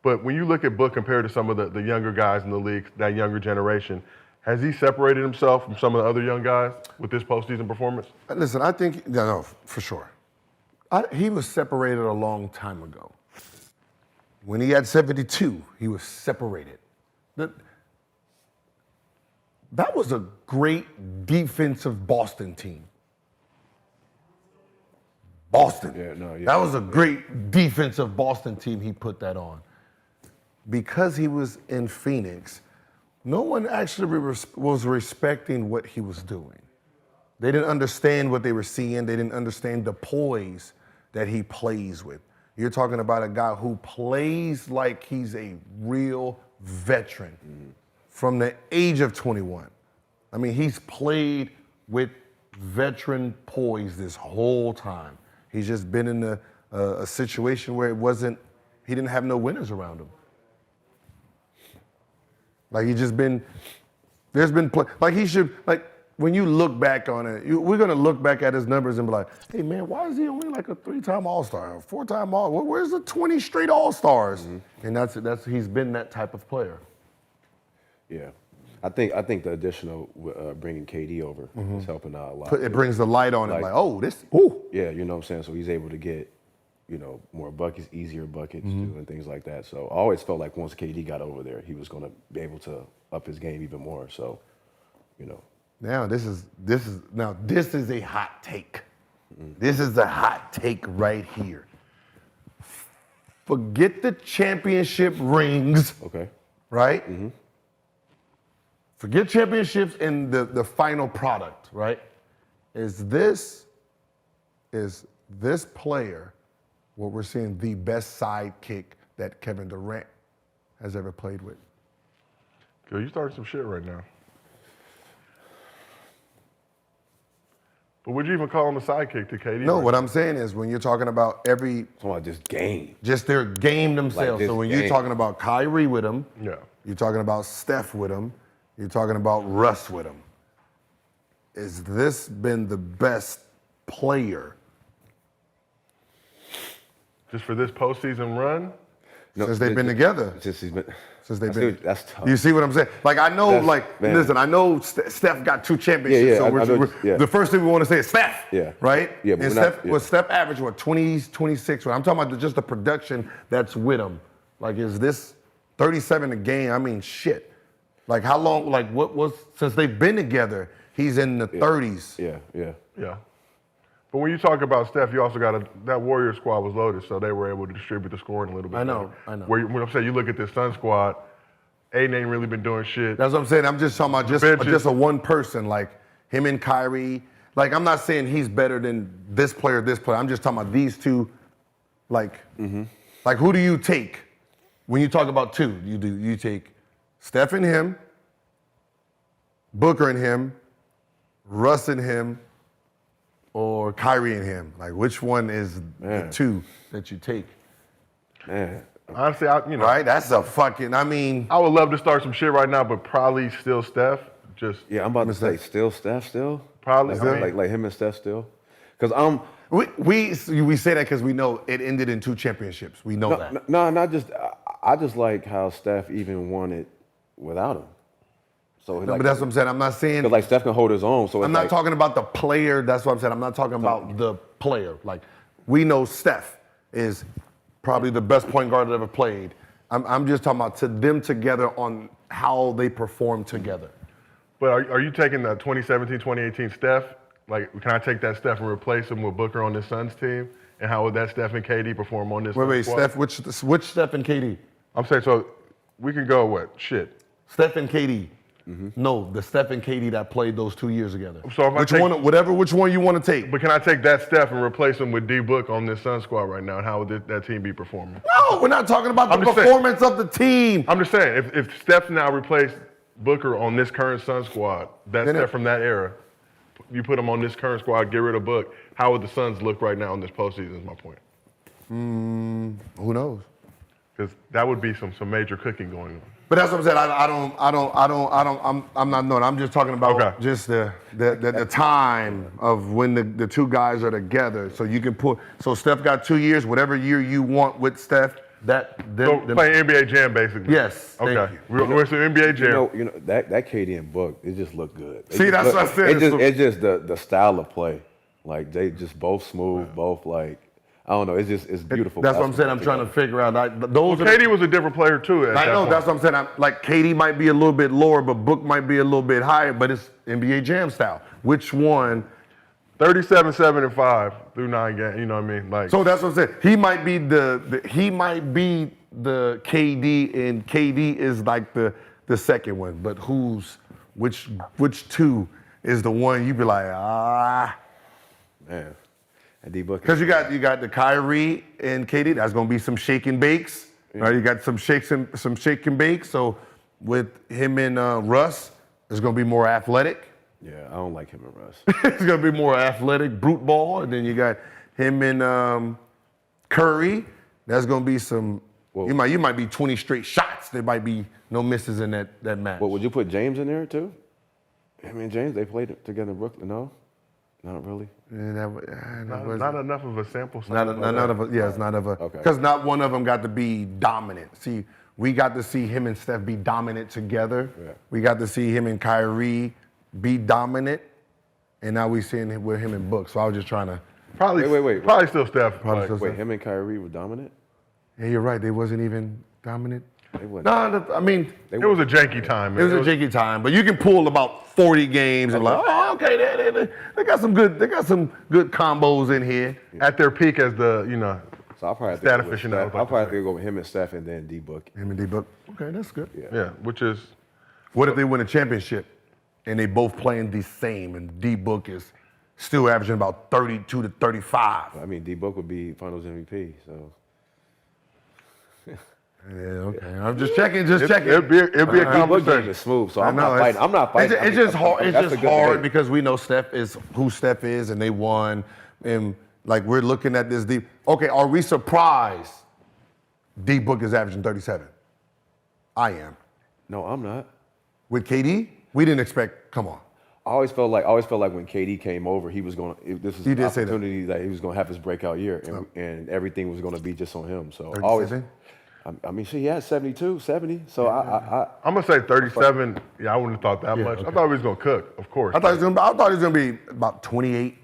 But when you look at Book compared to some of the younger guys in the league, that younger generation, has he separated himself from some of the other young guys with this postseason performance? Listen, I think, no, for sure. He was separated a long time ago. When he had 72, he was separated. That was a great defensive Boston team. Boston. That was a great defensive Boston team he put that on. Because he was in Phoenix, no one actually was respecting what he was doing. They didn't understand what they were seeing. They didn't understand the poise that he plays with. You're talking about a guy who plays like he's a real veteran from the age of 21. I mean, he's played with veteran poise this whole time. He's just been in a situation where he didn't have no winners around him. Like when you look back on it, we're gonna look back at his numbers and be like, hey man, why is he only like a 3-time All-Star, a 4-time All-Star? Where's the 20 straight All-Stars? And he's been that type of player. Yeah. I think the additional bringing KD over is helping out a lot. It brings the light on it, ooh. Yeah, you know what I'm saying? So he's able to get, more buckets, easier buckets too, and things like that. So I always felt like once KD got over there, he was going to be able to up his game even more. So, Now this is a hot take. This is a hot take right here. Forget the championship rings. Okay. Right? Forget championships and the final product, right? Is this player what we're seeing the best sidekick that Kevin Durant has ever played with? Yo, you started some shit right now. But would you even call him a sidekick to KD? No, what I'm saying is when you're talking about talking about just game. Just their game themselves. Like so when game. you're talking about Kyrie with him, yeah, you're talking about Steph with him, you're talking about Russ with him. Has this been the best player? Just for this postseason run? Since they've been together. Since they've been. That's tough. You see what I'm saying? Like I know, listen, I know Steph got 2 championships. The first thing we want to say is Steph. Yeah. Right? Yeah. And Steph averaged 20s, 26. I'm talking about just the production that's with him. Like, is this 37 a game? I mean, shit. Like how long? Like what was since they've been together? He's in the 30s. Yeah. But when you talk about Steph, you also got that Warrior squad was loaded, so they were able to distribute the scoring a little bit. I know. When I'm saying you look at this Sun squad, Aiden ain't really been doing shit. That's what I'm saying. I'm just talking about just a one person, like him and Kyrie. Like I'm not saying he's better than this player. I'm just talking about these two. Like who do you take when you talk about two? You take Steph and him, Booker and him, Russ and him, or Kyrie and him? Like, which one is the two that you take? Man. Honestly, right? That's a fucking, I mean. I would love to start some shit right now, but probably still Steph. I'm about to say still Steph still? Probably. Like him and Steph still? Because we say that because we know it ended in 2 championships. We know that. No, not just, I just like how Steph even won it without him. So but that's what I'm saying. I'm not saying. Because like Steph can hold his own. So I'm not talking about the player. That's what I'm saying. I'm not talking about the player. Like we know Steph is probably the best point guard that ever played. I'm just talking about them together on how they perform together. But are you taking the 2017, 2018 Steph? Like, can I take that Steph and replace him with Booker on this Suns team? And how would that Steph and KD perform on this? Wait, squad? Steph, which Steph and KD? I'm saying, so we can go Steph and KD. No, the Steph and KD that played those 2 years together. So if which one you want to take? But can I take that Steph and replace him with D Book on this Sun squad right now? And how would that team be performing? No, we're not talking about the performance of the team. I'm just saying, if Steph now replaced Booker on this current Sun squad, Steph from that era, you put him on this current squad, get rid of Book, how would the Suns look right now in this postseason is my point. Who knows? Because that would be some major cooking going on. But that's what I'm saying. I'm not knowing. I'm just talking about just the time of when the two guys are together. So you can so Steph got 2 years, whatever year you want with Steph, Playing NBA Jam, basically. Yes. Okay. Thank you. We're some NBA Jam. You know that KD and Book, it just looked good. See, that's what I said. It's just the style of play. Like they just both smooth, both like I don't know. It's beautiful. That's what I'm saying. I'm trying to figure out. KD was a different player too. I know. That's what I'm saying. Like KD might be a little bit lower, but Book might be a little bit higher. But it's NBA Jam style. Which one? 37, 7, and 5 through 9 games. You know what I mean? Like. So that's what I'm saying. He might be the KD, and KD is like the second one. But which two is the one you be like man. And D-Book. Because you got the Kyrie and KD. That's gonna be some shake and bakes. Right? You got some shake and bakes. So with him and Russ, it's gonna be more athletic. Yeah, I don't like him and Russ. It's gonna be more athletic, brute ball, and then you got him and Curry. That's gonna be some. Well, you might be 20 straight shots. There might be no misses in that match. Well, would you put James in there too? I mean, James, they played together in Brooklyn. No, not really. Yeah, not enough of a sample size. It's not of a. Because not one of them got to be dominant. See, we got to see him and Steph be dominant together. Yeah. We got to see him and Kyrie be dominant, and now we seeing it with him and Book. So I was just trying to probably still Steph. Wait, him and Kyrie were dominant? Yeah, you're right. They wasn't even dominant. No, I mean it was a janky time. It was a janky time, but you can pull about 40 games and okay, they got some good combos in here. At their peak as the So I'll probably stat aficionado. I'll probably go with him and Steph and then D-Book. Him and D-Book. Okay, that's good. Yeah, which is. What if they win a championship and they both playing the same and D-Book is still averaging about 32 to 35? I mean, D-Book would be Finals MVP, so. Yeah, okay. I'm just checking. It'd be a conversation. It's smooth, so I'm not fighting. It's just hard. It's just hard because we know Steph is who Steph is, and they won. And like we're looking at this deep. Okay, are we surprised D-Book is averaging 37? I am. No, I'm not. With KD, we didn't expect. Come on. I always felt like when KD came over, he was going to. This is an opportunity that he was going to have his breakout year, and everything was going to be just on him. So always. I mean, he had 72, 70. So I'm gonna say 37. Yeah, I wouldn't have thought that much. Okay. I thought he was gonna cook, of course. I thought he was gonna be about 28.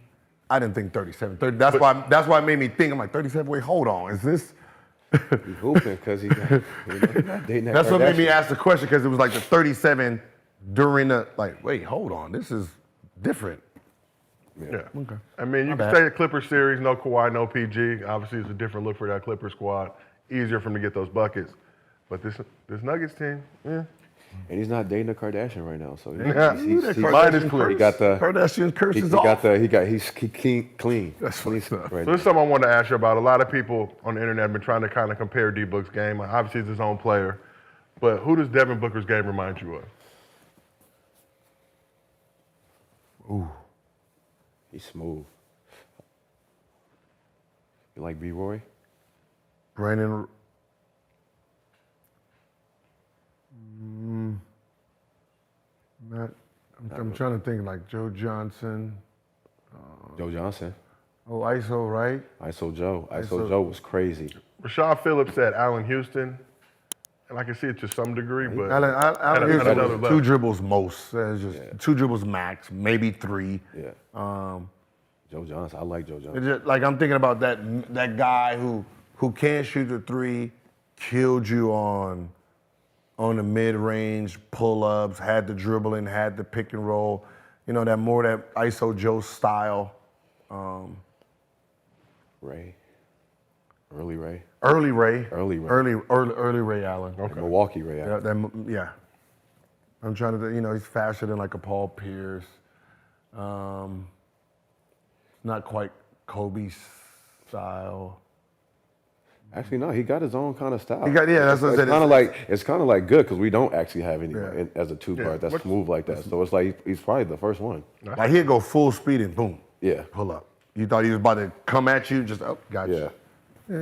I didn't think 37. 30, that's why it made me think. I'm like 37. Wait, hold on. Is this? He's hooping because he got dating that. That's what made me ask the question because it was like the 37 during the wait, hold on. This is different. Yeah. Okay. I mean, you can say a Clippers series, no Kawhi, no PG. Obviously, it's a different look for that Clippers squad. Easier for him to get those buckets. But this Nuggets team, yeah. And he's not dating a Kardashian right now, so he's mine is clear. He got the Kardashian curse is off. He's clean. That's funny stuff. Right, so this is something I wanted to ask you about. A lot of people on the internet have been trying to kind of compare D-Book's game. Obviously, he's his own player. But who does Devin Booker's game remind you of? Ooh. He's smooth. You like B-Roy? Brandon. I'm trying to think like Joe Johnson. Joe Johnson. Oh, ISO, right? ISO Joe. ISO Joe was crazy. Rashad Phillips said Allen Houston, and I can see it to some degree, but Allen Houston was 2 dribbles most. Just 2 dribbles max, maybe 3. Yeah. Joe Johnson. I like Joe Johnson. Just, I'm thinking about that guy who can't shoot the 3, killed you on the mid-range pull-ups, had the dribbling, had the pick and roll. You know, that ISO Joe style. Ray. Early Ray. Early Ray. Early Ray Allen. Okay. Milwaukee Ray Allen. Yeah. I'm trying to, he's faster than like a Paul Pierce. Not quite Kobe style. Actually, no, he got his own kind of style. That's what I said. It's kind of like good because we don't actually have anyone as a 2-guard that's smooth like that. So it's like he's probably the first one. Like he'd go full speed and boom. Yeah. Pull up. You thought he was about to come at you, just got you. Yeah. Yeah.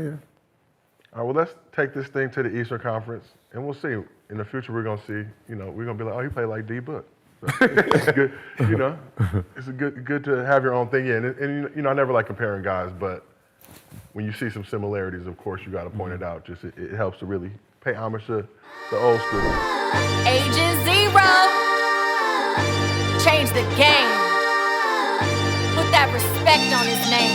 All right, well, let's take this thing to the Eastern Conference, and we'll see. In the future, we're going to see, we're going to be like, oh, he played like D-Book. So it's good, it's good to have your own thing. Yeah, and I never like comparing guys, but when you see some similarities, of course, you got to point it out. Just it helps to really pay homage to the old school. Ages 0. Change the game. Put that respect on his name.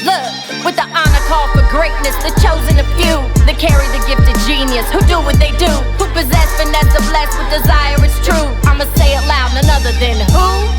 Look, with the honor call for greatness, the chosen a few that carry the gift of genius, who do what they do, who possess finesse, are blessed with desire, it's true. I'ma say it loud, none other than who?